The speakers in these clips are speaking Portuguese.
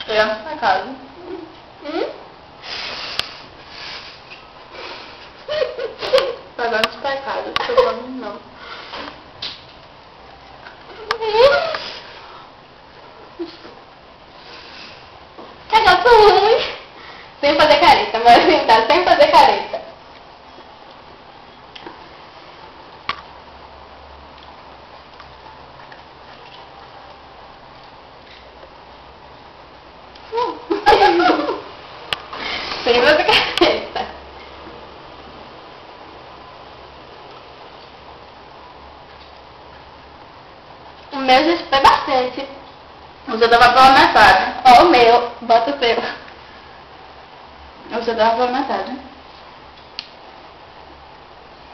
Criança pra casa. Pagando pra casa, chocando não. Cagaço ruim. Sem fazer careta, mas tentar sem fazer careta. Sem fazer careta. O meu já foi bastante. Você tava pela metade. Ó, o meu. Bota o seu. Você tava pela metade.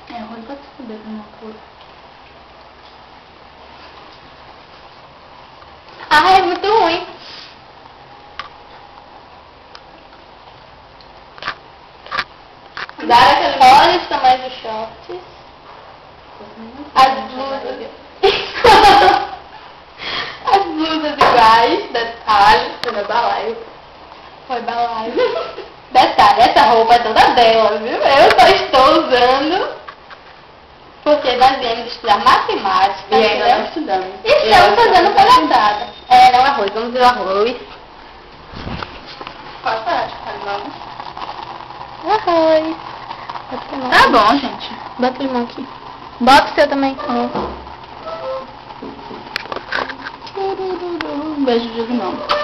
É ruim pra se saber como foi. Ah, é muito ruim. Dar aquele olha os tamanhos dos shorts. As blusas. As blusas iguais. Detalhe. Foi balaio. Foi balaio. Detalhe, essa roupa é toda dela, viu? Eu só estou usando porque nós viemos estudar matemática. E ainda não estudamos. E estamos fazendo palhaçada. É, não arroz. Vamos ver o arroz. Pode parar de falar, não? Arroz. Bota limão. Tá bom, gente. Bota limão aqui. Bota o seu também. Um beijo de não.